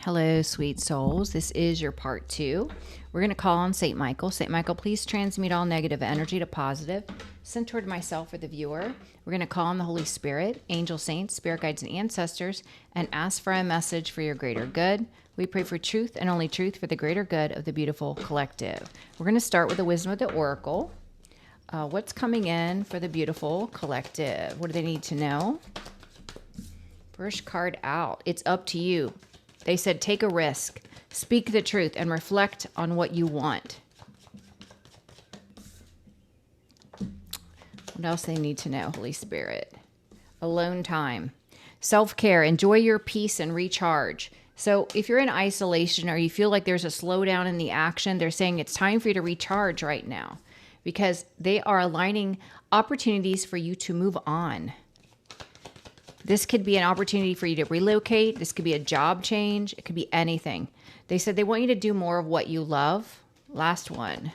Hello, sweet souls. This is your part 2. We're going to call on St. Michael. St. Michael, please transmute all negative energy to positive. Send toward myself or the viewer. We're going to call on the Holy Spirit, angel saints, spirit guides, and ancestors, and ask for a message for your greater good. We pray for truth and only truth for the greater good of the beautiful collective. We're going to start with the wisdom of the oracle. What's coming in for the beautiful collective? What do they need to know? First card out. It's up to you. They said, take a risk, speak the truth, and reflect on what you want. What else they need to know, Holy Spirit? Alone time. Self-care. Enjoy your peace and recharge. So if you're in isolation or you feel like there's a slowdown in the action, they're saying it's time for you to recharge right now because they are aligning opportunities for you to move on. This could be an opportunity for you to relocate. This could be a job change. It could be anything. They said they want you to do more of what you love. Last one.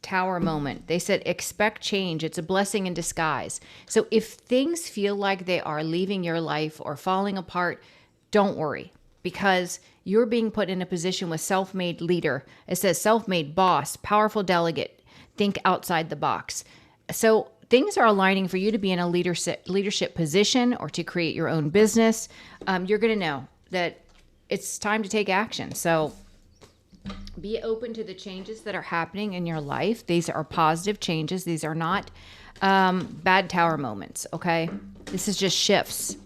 Tower moment. They said expect change. It's a blessing in disguise. So if things feel like they are leaving your life or falling apart, don't worry because you're being put in a position with self-made leader. It says self-made boss, powerful delegate. Think outside the box. So things are aligning for you to be in a leadership position or to create your own business. You're going to know that it's time to take action. So be open to the changes that are happening in your life. These are positive changes. These are not bad tower moments, okay? This is just shifts,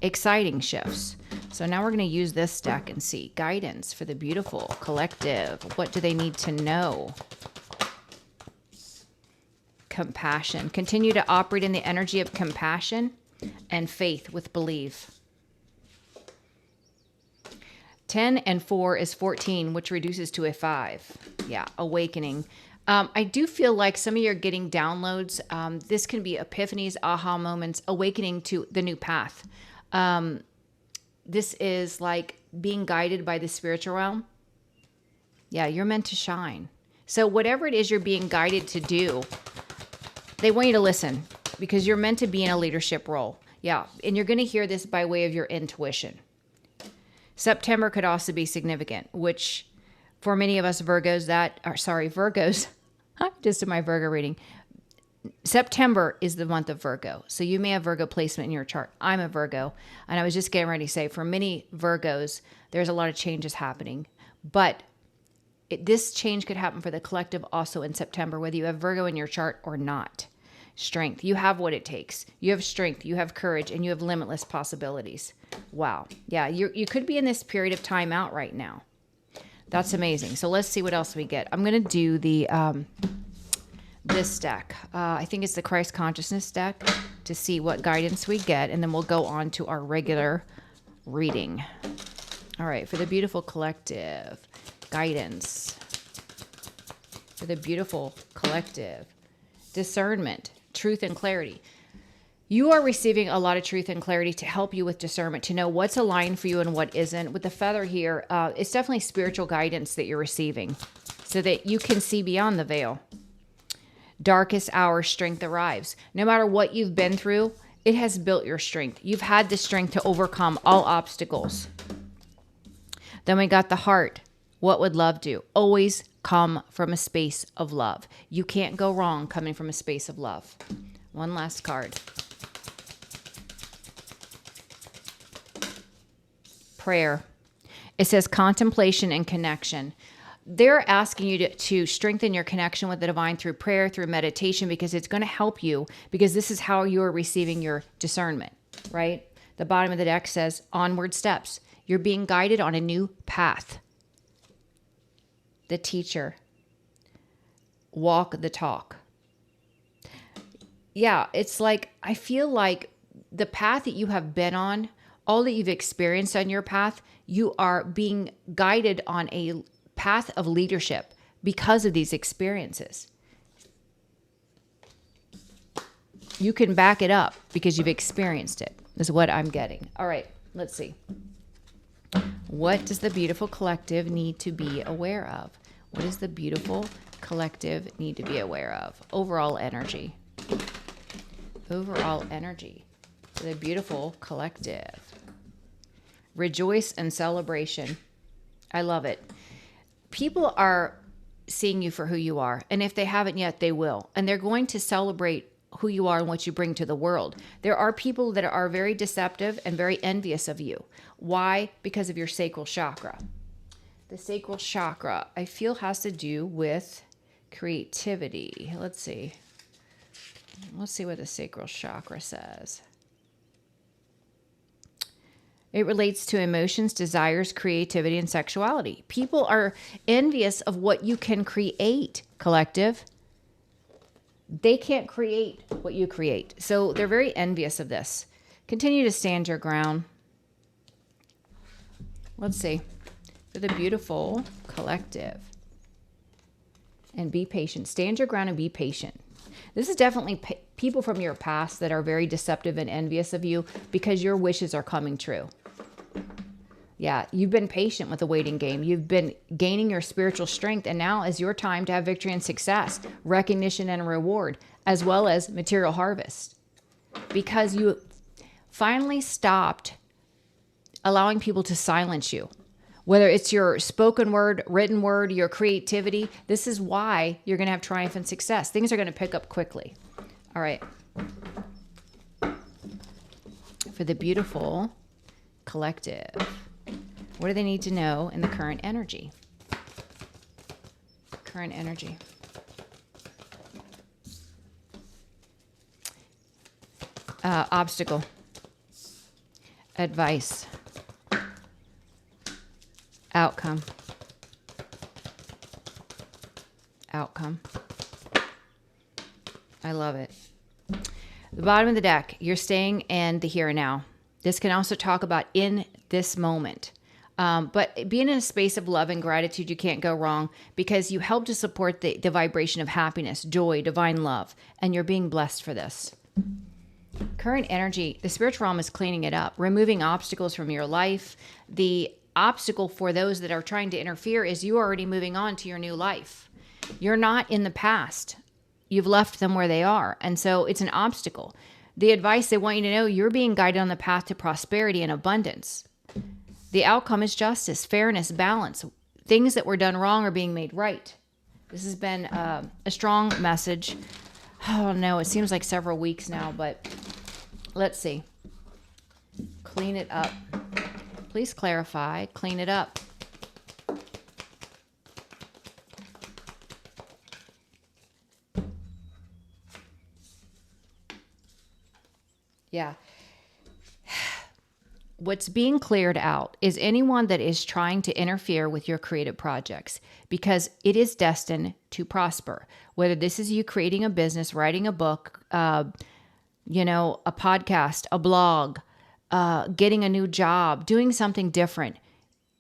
exciting shifts. So now we're going to use this deck and see guidance for the beautiful collective. What do they need to know? Compassion. Continue to operate in the energy of compassion and faith with belief. 10 and 4 is 14, which reduces to a 5. Yeah, awakening. I do feel like some of you are getting downloads. This can be epiphanies, aha moments, awakening to the new path. This is like being guided by the spiritual realm. Yeah, you're meant to shine. So whatever it is you're being guided to do, they want you to listen because you're meant to be in a leadership role. Yeah. And you're going to hear this by way of your intuition. September could also be significant, which for many of us Virgos Virgos, just in my Virgo reading, September is the month of Virgo. So you may have Virgo placement in your chart. I'm a Virgo. And I was just getting ready to say for many Virgos, there's a lot of changes happening, but this change could happen for the collective also in September, whether you have Virgo in your chart or not. Strength. You have what it takes. You have strength, you have courage, and you have limitless possibilities. Wow. Yeah, you could be in this period of time out right now. That's amazing. So let's see what else we get. I'm going to do the this deck. I think it's the Christ Consciousness deck to see what guidance we get, and then we'll go on to our regular reading. All right, for the beautiful collective. Guidance for the beautiful collective. Discernment, truth, and clarity. You are receiving a lot of truth and clarity to help you with discernment, to know what's aligned for you and what isn't. With the feather here, it's definitely spiritual guidance that you're receiving so that you can see beyond the veil. Darkest hour, strength arrives. No matter what you've been through, it has built your strength. You've had the strength to overcome all obstacles. Then we got the heart. What would love do? Always come from a space of love. You can't go wrong coming from a space of love. One last card. Prayer. It says contemplation and connection. They're asking you to strengthen your connection with the divine through prayer, through meditation, because it's going to help you, because this is how you are receiving your discernment, right? The bottom of the deck says onward steps. You're being guided on a new path. The teacher. Walk the talk. Yeah, it's like, I feel like the path that you have been on, all that you've experienced on your path, you are being guided on a path of leadership because of these experiences. You can back it up because you've experienced it, is what I'm getting. All right, let's see. What does the beautiful collective need to be aware of? What does the beautiful collective need to be aware of? Overall energy. Overall energy. The beautiful collective. Rejoice and celebration. I love it. People are seeing you for who you are. And if they haven't yet, they will. And they're going to celebrate who you are and what you bring to the world. There are people that are very deceptive and very envious of you. Why? Because of your sacral chakra. The sacral chakra, I feel, has to do with creativity. Let's see. Let's see what the sacral chakra says. It relates to emotions, desires, creativity, and sexuality. People are envious of what you can create, collective. They can't create what you create. So they're very envious of this. Continue to stand your ground. Let's see. For the beautiful collective. And be patient. Stand your ground and be patient. This is definitely people from your past that are very deceptive and envious of you because your wishes are coming true. Yeah, you've been patient with the waiting game. You've been gaining your spiritual strength, and now is your time to have victory and success, recognition and reward, as well as material harvest. Because you finally stopped allowing people to silence you. Whether it's your spoken word, written word, your creativity, this is why you're going to have triumph and success. Things are going to pick up quickly. All right. For the beautiful collective, what do they need to know in the current energy? Current energy. Obstacle. Advice. Outcome. Outcome. I love it. The bottom of the deck, you're staying in the here and now. This can also talk about in this moment. But being in a space of love and gratitude, you can't go wrong because you help to support the vibration of happiness, joy, divine love, and you're being blessed for this. Current energy, the spiritual realm is cleaning it up, removing obstacles from your life. The obstacle for those that are trying to interfere is you already moving on to your new life. You're not in the past. You've left them where they are. And so it's an obstacle. The advice they want you to know, you're being guided on the path to prosperity and abundance. The outcome is justice, fairness, balance. Things that were done wrong are being made right. This has been a strong message. Oh no, it seems like several weeks now, but let's see. Clean it up. Please clarify, clean it up. Yeah. What's being cleared out is anyone that is trying to interfere with your creative projects because it is destined to prosper. Whether this is you creating a business, writing a book, a podcast, a blog, getting a new job, doing something different,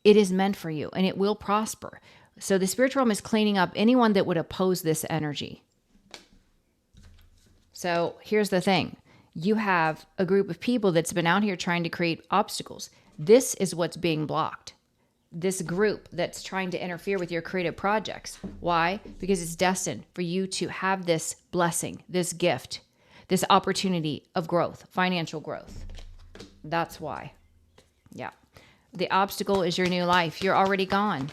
it is meant for you and it will prosper. So the spiritual realm is cleaning up anyone that would oppose this energy. So here's the thing. You have a group of people that's been out here trying to create obstacles. This is what's being blocked. This group that's trying to interfere with your creative projects. Why? Because it's destined for you to have this blessing, this gift, this opportunity of growth, financial growth. That's why. Yeah. The obstacle is your new life. You're already gone.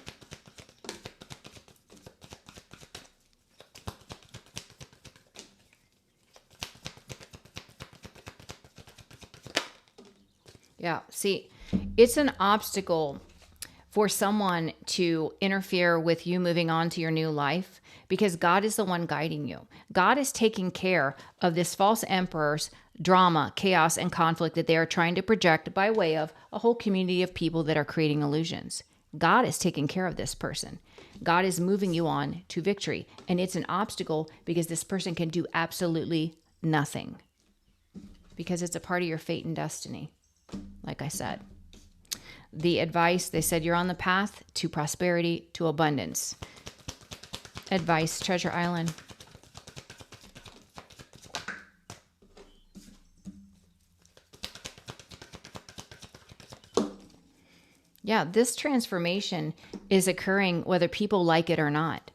Yeah. See, it's an obstacle for someone to interfere with you moving on to your new life because God is the one guiding you. God is taking care of this false emperor's drama, chaos, and conflict that they are trying to project by way of a whole community of people that are creating illusions. God is taking care of this person. God is moving you on to victory. And it's an obstacle because this person can do absolutely nothing because it's a part of your fate and destiny. Like I said, the advice, they said you're on the path to prosperity, to abundance. Advice, Treasure Island. Yeah, this transformation is occurring whether people like it or not.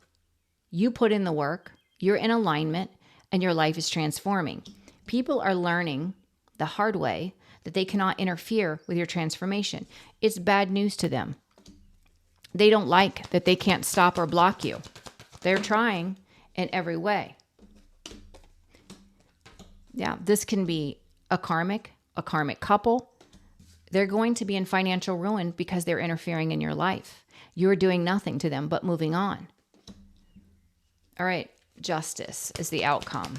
You put in the work, you're in alignment, and your life is transforming. People are learning the hard way that they cannot interfere with your transformation. It's bad news to them. They don't like that they can't stop or block you. They're trying in every way. Yeah, this can be a karmic couple. They're going to be in financial ruin because they're interfering in your life. You're doing nothing to them but moving on. All right, justice is the outcome.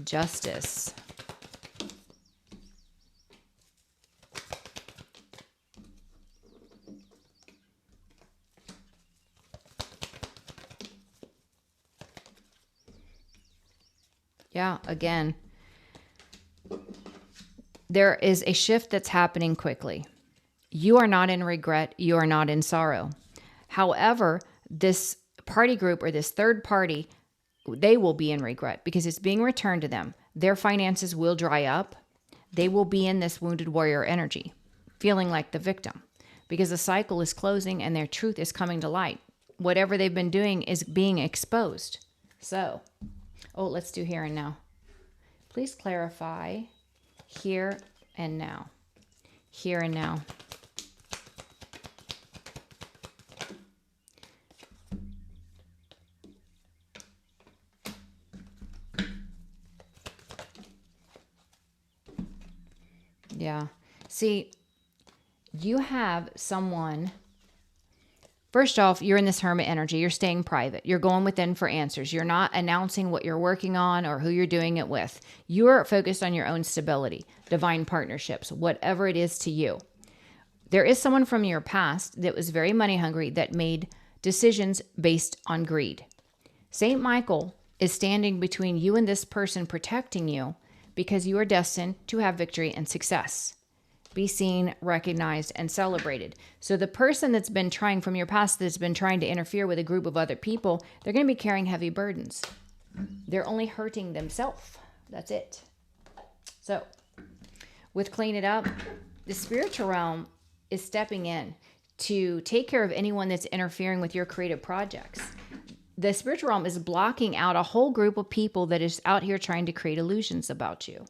Justice. Yeah, again, there is a shift that's happening quickly. You are not in regret. You are not in sorrow. However, this party group or this third party, they will be in regret because it's being returned to them. Their finances will dry up. They will be in this wounded warrior energy, feeling like the victim because the cycle is closing and their truth is coming to light. Whatever they've been doing is being exposed. So, let's do here and now. Please clarify here and now. Here and now. Yeah. See, you have someone. First off, you're in this hermit energy. You're staying private. You're going within for answers. You're not announcing what you're working on or who you're doing it with. You're focused on your own stability, divine partnerships, whatever it is to you. There is someone from your past that was very money hungry that made decisions based on greed. Saint Michael is standing between you and this person, protecting you because you are destined to have victory and success. Be seen, recognized, and celebrated. So the person that's been trying from your past, that's been trying to interfere with a group of other people, they're going to be carrying heavy burdens. They're only hurting themselves. That's it. So with Clean It Up, the spiritual realm is stepping in to take care of anyone that's interfering with your creative projects. The spiritual realm is blocking out a whole group of people that is out here trying to create illusions about you.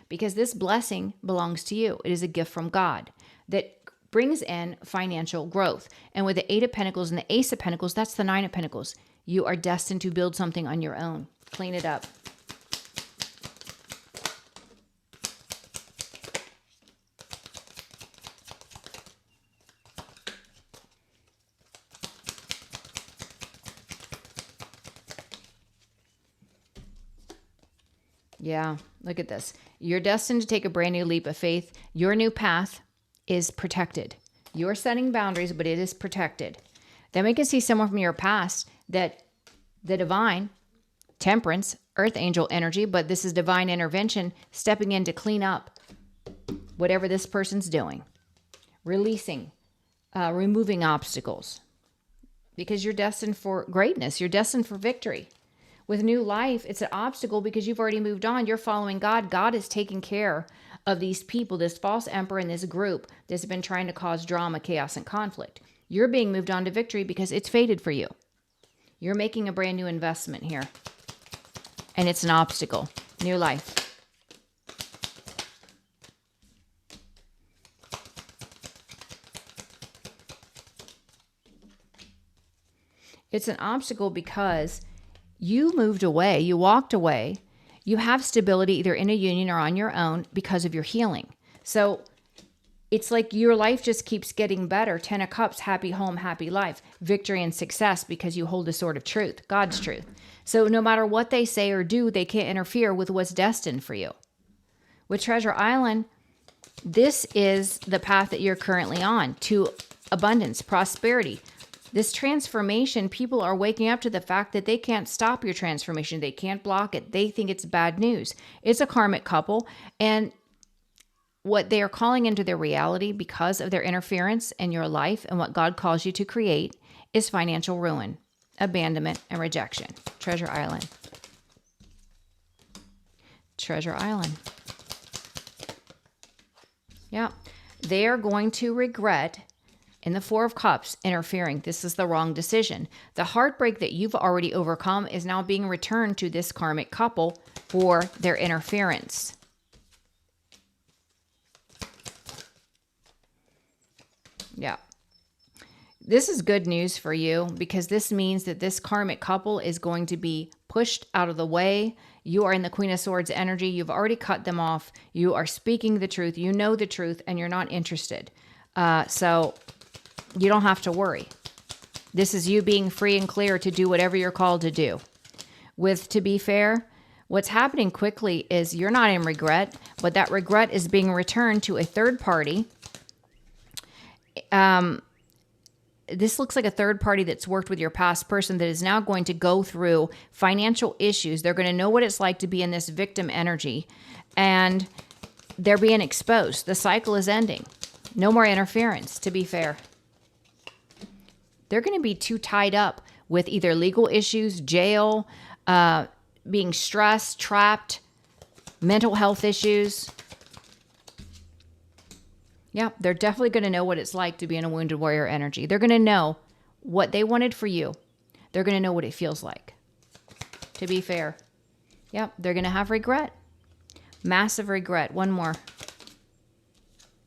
Because this blessing belongs to you. It is a gift from God that brings in financial growth. And with the Eight of Pentacles and the Ace of Pentacles, that's the Nine of Pentacles. You are destined to build something on your own. Clean it up. Yeah, look at this. You're destined to take a brand new leap of faith. Your new path is protected. You're setting boundaries, but it is protected. Then we can see someone from your past that the divine, temperance, earth angel energy, but this is divine intervention, stepping in to clean up whatever this person's doing. Releasing, removing obstacles. Because you're destined for greatness. You're destined for victory. With new life, it's an obstacle because you've already moved on. You're following God. God is taking care of these people, this false emperor and this group that's been trying to cause drama, chaos, and conflict. You're being moved on to victory because it's fated for you. You're making a brand new investment here. And it's an obstacle. New life. It's an obstacle because you moved away, you walked away, you have stability either in a union or on your own because of your healing. So it's like your life just keeps getting better. 10 of Cups, happy home, happy life, victory and success because you hold the sword of truth, God's truth. So no matter what they say or do, they can't interfere with what's destined for you. With Treasure Island, this is the path that you're currently on to abundance, prosperity. This transformation, people are waking up to the fact that they can't stop your transformation. They can't block it. They think it's bad news. It's a karmic couple. And what they are calling into their reality because of their interference in your life and what God calls you to create is financial ruin, abandonment, and rejection. Treasure Island. Treasure Island. Yeah. They are going to regret in the Four of Cups interfering. This is the wrong decision. The heartbreak that you've already overcome is now being returned to this karmic couple for their interference. Yeah. This is good news for you because this means that this karmic couple is going to be pushed out of the way. You are in the Queen of Swords energy. You've already cut them off. You are speaking the truth. You know the truth and you're not interested. So you don't have to worry. This is you being free and clear to do whatever you're called to do. With To Be Fair, what's happening quickly is you're not in regret, but that regret is being returned to a third party. This looks like a third party that's worked with your past person that is now going to go through financial issues. They're going to know what it's like to be in this victim energy, and they're being exposed. The cycle is ending. No more interference, To Be Fair. They're going to be too tied up with either legal issues, jail, being stressed, trapped, mental health issues. Yeah, they're definitely going to know what it's like to be in a wounded warrior energy. They're going to know what they wanted for you. They're going to know what it feels like. To Be Fair. Yep, they're going to have regret. Massive regret. One more.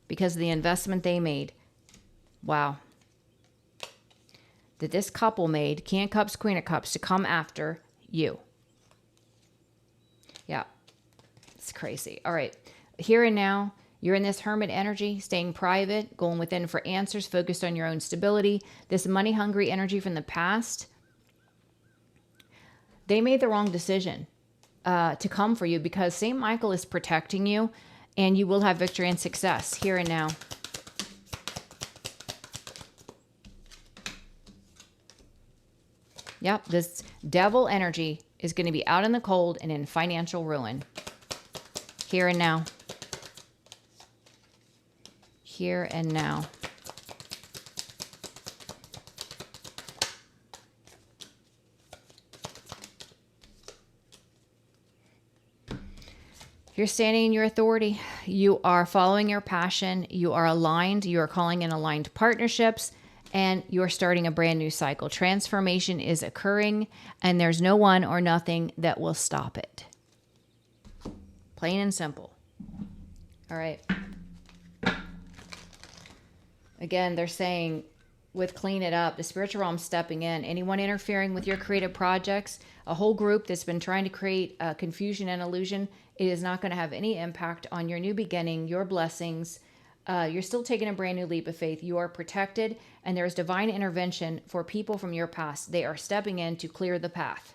Because of the investment they made. Wow. That this couple made, King of Cups, Queen of Cups, to come after you. Yeah. It's crazy. All right. Here and now, you're in this hermit energy, staying private, going within for answers, focused on your own stability. This money-hungry energy from the past, they made the wrong decision to come for you because St. Michael is protecting you and you will have victory and success here and now. Yep, this devil energy is going to be out in the cold and in financial ruin. Here and now. Here and now. You're standing in your authority. You are following your passion. You are aligned. You are calling in aligned partnerships. And you're starting a brand new cycle. Transformation is occurring. And there's no one or nothing that will stop it. Plain and simple. All right. Again, they're saying with Clean It Up, the spiritual realm stepping in. Anyone interfering with your creative projects, a whole group that's been trying to create confusion and illusion, it is not going to have any impact on your new beginning, your blessings. You're still taking a brand new leap of faith. You are protected, and there is divine intervention for people from your past. They are stepping in to clear the path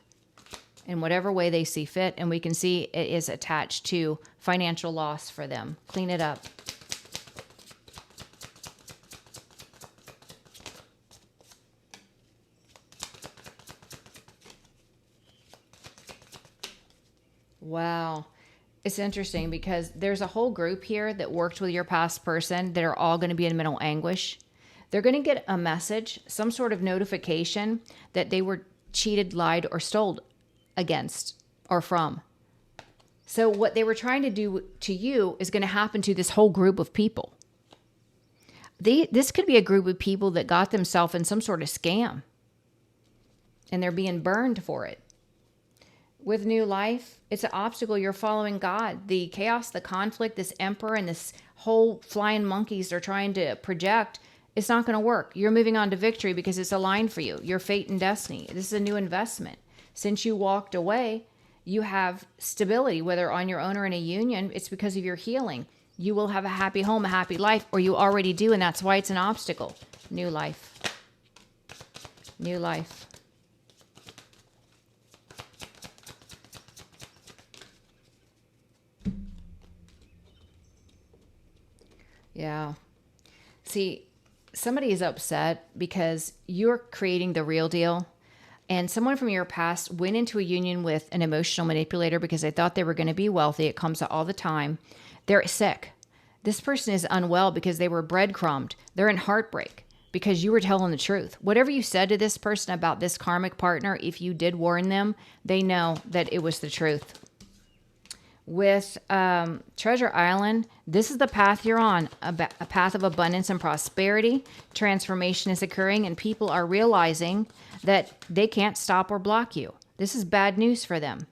in whatever way they see fit, and we can see it is attached to financial loss for them. Clean it up. Wow. It's interesting because there's a whole group here that worked with your past person that are all going to be in mental anguish. They're going to get a message, some sort of notification that they were cheated, lied, or stole against or from. So what they were trying to do to you is going to happen to this whole group of people. This could be a group of people that got themselves in some sort of scam and they're being burned for it. With new life, it's an obstacle. You're following God. The chaos, the conflict, this emperor and this whole flying monkeys they're trying to project, it's not going to work. You're moving on to victory because it's aligned for you. Your fate and destiny. This is a new investment. Since you walked away, you have stability, whether on your own or in a union. It's because of your healing. You will have a happy home, a happy life, or you already do, and that's why it's an obstacle. New life. New life. Yeah. See, somebody is upset because you're creating the real deal. And someone from your past went into a union with an emotional manipulator because they thought they were going to be wealthy. It comes out all the time. They're sick. This person is unwell because they were breadcrumbed. They're in heartbreak because you were telling the truth. Whatever you said to this person about this karmic partner, if you did warn them, they know that it was the truth. With Treasure Island, this is the path you're on, a path of abundance and prosperity. Transformation is occurring, and people are realizing that they can't stop or block you. This is bad news for them.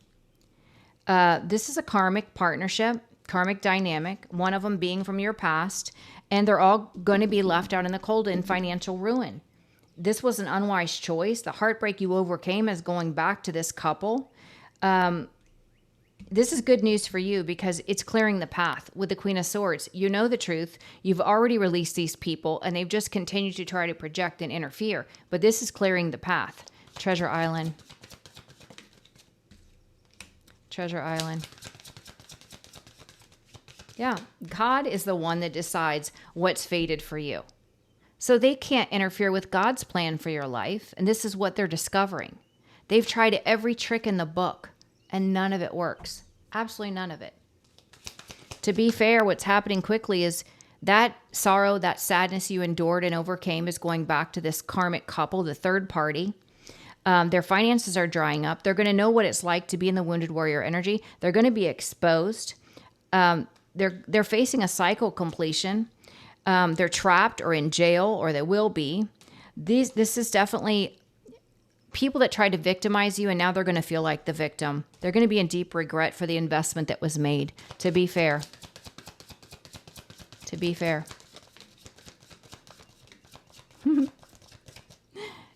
This is a karmic partnership, karmic dynamic, one of them being from your past, and they're all going to be left out in the cold in financial ruin. This was an unwise choice. The heartbreak you overcame is going back to this couple. This is good news for you because it's clearing the path with the Queen of Swords. You know the truth. You've already released these people, and they've just continued to try to project and interfere. But this is clearing the path. Treasure Island. Treasure Island. Yeah, God is the one that decides what's fated for you. So they can't interfere with God's plan for your life, and this is what they're discovering. They've tried every trick in the book, and none of it works. Absolutely none of it. To be fair, what's happening quickly is that sorrow, that sadness you endured and overcame is going back to this karmic couple, the third party. Their finances are drying up. They're going to know what it's like to be in the wounded warrior energy. They're going to be exposed. They're facing a cycle completion. They're trapped or in jail, or they will be. This is definitely people that tried to victimize you, and now they're going to feel like the victim. They're going to be in deep regret for the investment that was made. To be fair. To be fair.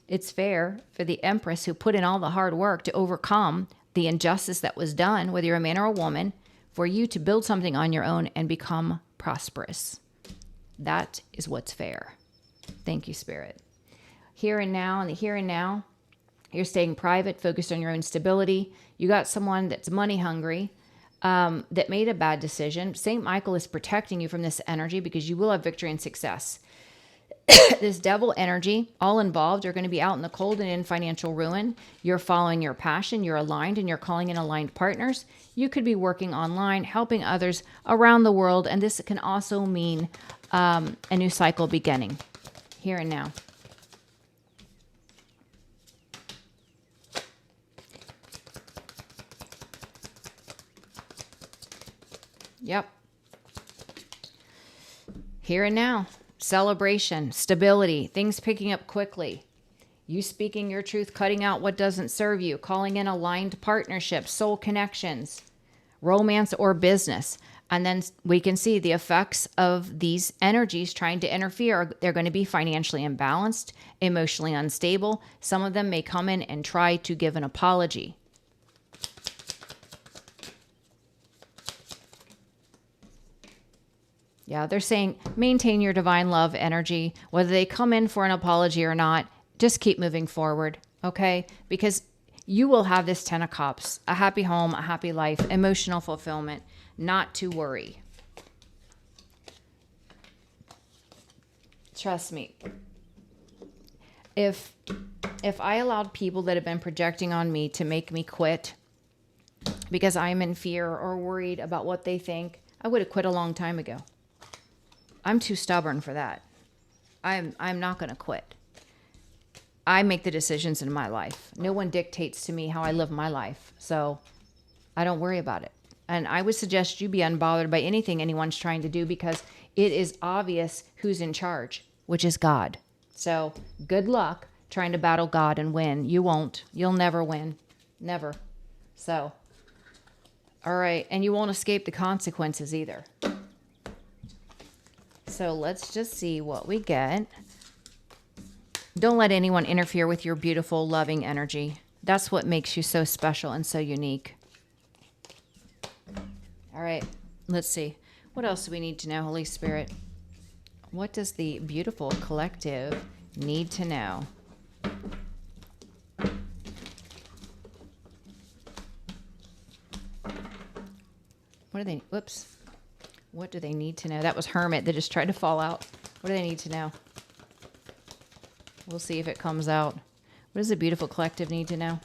It's fair for the Empress who put in all the hard work to overcome the injustice that was done, whether you're a man or a woman, for you to build something on your own and become prosperous. That is what's fair. Thank you, Spirit. Here and now, in the here and now, you're staying private, focused on your own stability. You got someone that's money hungry, that made a bad decision. St. Michael is protecting you from this energy because you will have victory and success. This devil energy, all involved, are going to be out in the cold and in financial ruin. You're following your passion. You're aligned, and you're calling in aligned partners. You could be working online, helping others around the world. And this can also mean a new cycle beginning here and now. Yep. Here and now. Celebration, stability, things picking up quickly. You speaking your truth, cutting out what doesn't serve you, calling in aligned partnerships, soul connections, romance or business. And then we can see the effects of these energies trying to interfere. They're going to be financially imbalanced, emotionally unstable. Some of them may come in and try to give an apology. Yeah, they're saying maintain your divine love energy. Whether they come in for an apology or not, just keep moving forward, okay? Because you will have this 10 of Cups, a happy home, a happy life, emotional fulfillment, not to worry. Trust me. If I allowed people that have been projecting on me to make me quit because I'm in fear or worried about what they think, I would have quit a long time ago. I'm too stubborn for that. I'm not going to quit. I make the decisions in my life. No one dictates to me how I live my life. So I don't worry about it. And I would suggest you be unbothered by anything anyone's trying to do because it is obvious who's in charge, which is God. So good luck trying to battle God and win. You won't. You'll never win. Never. So, all right. And you won't escape the consequences either. So let's just see what we get. Don't let anyone interfere with your beautiful, loving energy. That's what makes you so special and so unique. All right, let's see. What else do we need to know, Holy Spirit? What does the beautiful collective need to know? What do they, whoops. What do they need to know? That was Hermit that just tried to fall out. What do they need to know? We'll see if it comes out. What does the beautiful collective need to know?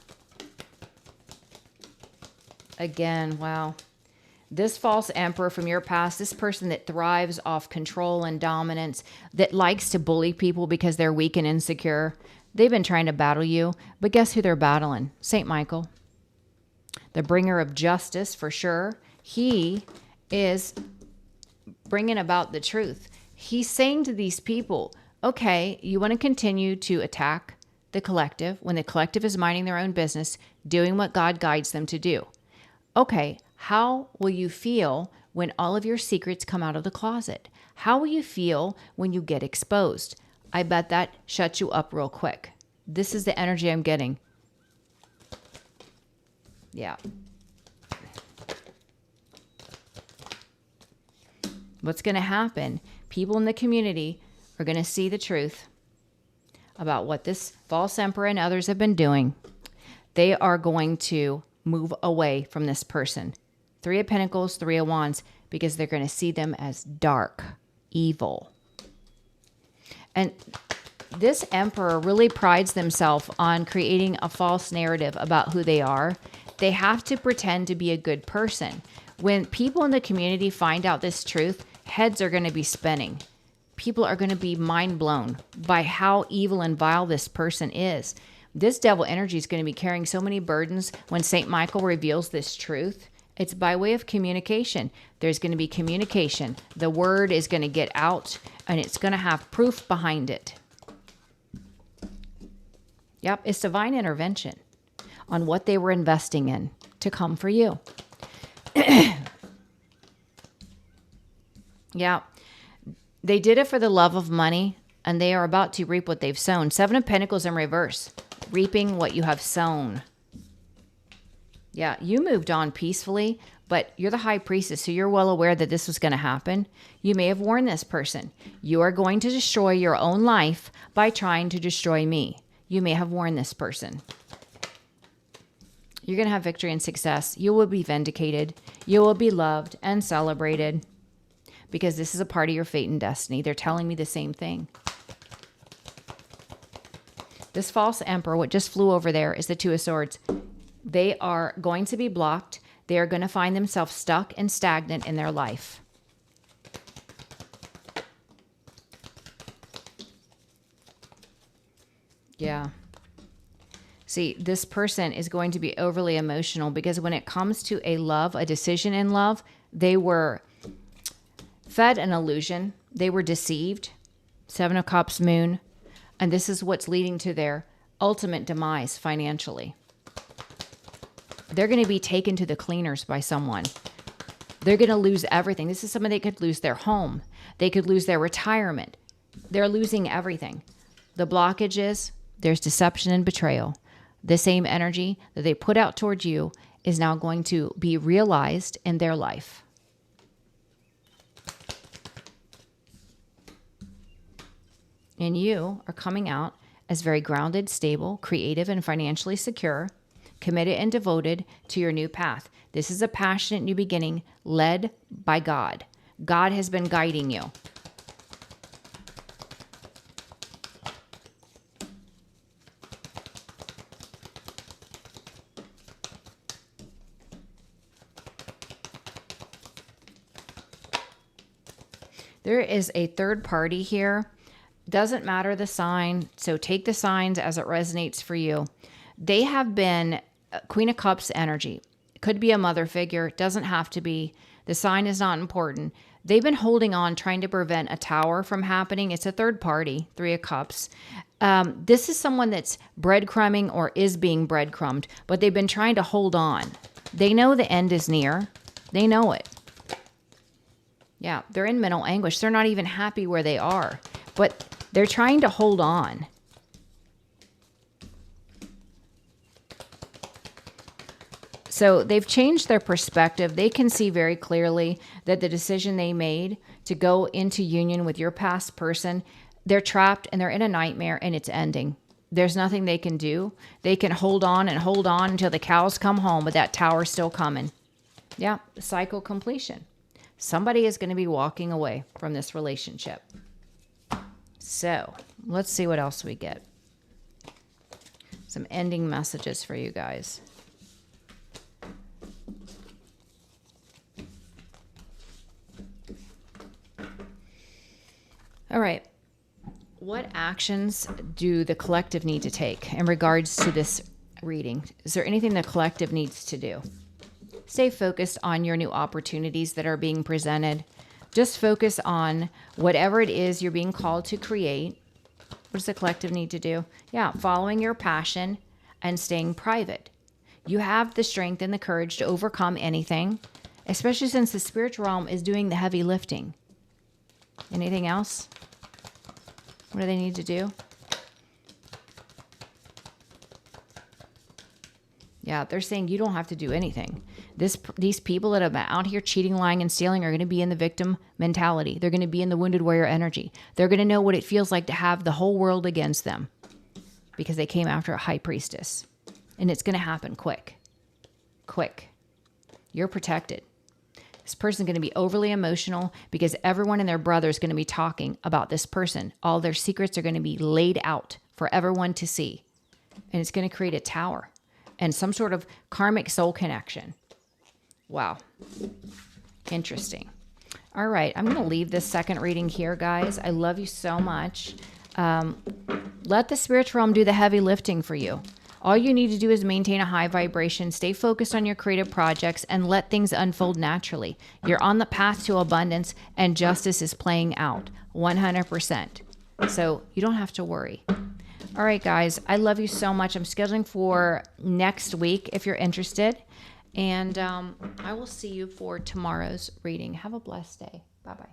Again, wow. This false emperor from your past, this person that thrives off control and dominance, that likes to bully people because they're weak and insecure, they've been trying to battle you. But guess who they're battling? St. Michael. The bringer of justice, for sure. he is bringing about the truth. He's saying to these people, okay, you want to continue to attack the collective when the collective is minding their own business, doing what God guides them to do. Okay, how will you feel when all of your secrets come out of the closet? How will you feel when you get exposed? I bet that shuts you up real quick. This is the energy I'm getting. Yeah. What's going to happen? People in the community are going to see the truth about what this false emperor and others have been doing. They are going to move away from this person. 3 of Pentacles, 3 of Wands, because they're going to see them as dark, evil. And this emperor really prides themselves on creating a false narrative about who they are. They have to pretend to be a good person. When people in the community find out this truth, heads are going to be spinning. People are going to be mind blown by how evil and vile this person is. This devil energy is going to be carrying so many burdens when St. Michael reveals this truth. It's by way of communication. There's going to be communication. The word is going to get out, and it's going to have proof behind it. Yep, it's divine intervention on what they were investing in to come for you. Yeah, they did it for the love of money, and they are about to reap what they've sown. 7 of Pentacles in reverse, reaping what you have sown. Yeah, you moved on peacefully, but you're the high priestess, so you're well aware that this was going to happen. You may have warned this person. You are going to destroy your own life by trying to destroy me. You may have warned this person. You're going to have victory and success. You will be vindicated. You will be loved and celebrated because this is a part of your fate and destiny. They're telling me the same thing. This false emperor, what just flew over there, is the 2 of Swords. They are going to be blocked. They are going to find themselves stuck and stagnant in their life. Yeah. See, this person is going to be overly emotional because when it comes to a love, a decision in love, they were fed an illusion. They were deceived. 7 of Cups, Moon. And this is what's leading to their ultimate demise financially. They're going to be taken to the cleaners by someone. They're going to lose everything. This is someone they could lose their home. They could lose their retirement. They're losing everything. The blockages, there's deception and betrayal. The same energy that they put out towards you is now going to be realized in their life. And you are coming out as very grounded, stable, creative, and financially secure, committed and devoted to your new path. This is a passionate new beginning led by God. God has been guiding you. There is a third party here. Doesn't matter the sign, so take the signs as it resonates for you. They have been Queen of Cups energy. It could be a mother figure. Doesn't have to be. The sign is not important. They've been holding on, trying to prevent a tower from happening. It's a third party, 3 of Cups. This is someone that's breadcrumbing or is being breadcrumbed, but they've been trying to hold on. They know the end is near. They know it. Yeah, they're in mental anguish. They're not even happy where they are, but they're trying to hold on. So they've changed their perspective. They can see very clearly that the decision they made to go into union with your past person, they're trapped and they're in a nightmare and it's ending. There's nothing they can do. They can hold on and hold on until the cows come home, but that tower's still coming. Yeah, cycle completion. Somebody is going to be walking away from this relationship. So let's see what else we get. Some ending messages for you guys. All right. What actions do the collective need to take in regards to this reading? Is there anything the collective needs to do? Stay focused on your new opportunities that are being presented. Just focus on whatever it is you're being called to create. What does the collective need to do? Yeah, following your passion and staying private. You have the strength and the courage to overcome anything, especially since the spiritual realm is doing the heavy lifting. Anything else? What do they need to do? Yeah, they're saying you don't have to do anything. These people that have been out here cheating, lying, and stealing are going to be in the victim mentality. They're going to be in the wounded warrior energy. They're going to know what it feels like to have the whole world against them because they came after a high priestess. And it's going to happen quick. Quick. You're protected. This person's going to be overly emotional because everyone and their brother is going to be talking about this person. All their secrets are going to be laid out for everyone to see. And it's going to create a tower and some sort of karmic soul connection. Wow. Interesting. All right. I'm going to leave this second reading here, guys. I love you so much. Let the spiritual realm do the heavy lifting for you. All you need to do is maintain a high vibration, stay focused on your creative projects, and let things unfold naturally. You're on the path to abundance, and justice is playing out 100%. So you don't have to worry. All right, guys, I love you so much. I'm scheduling for next week if you're interested. And I will see you for tomorrow's reading. Have a blessed day. Bye-bye.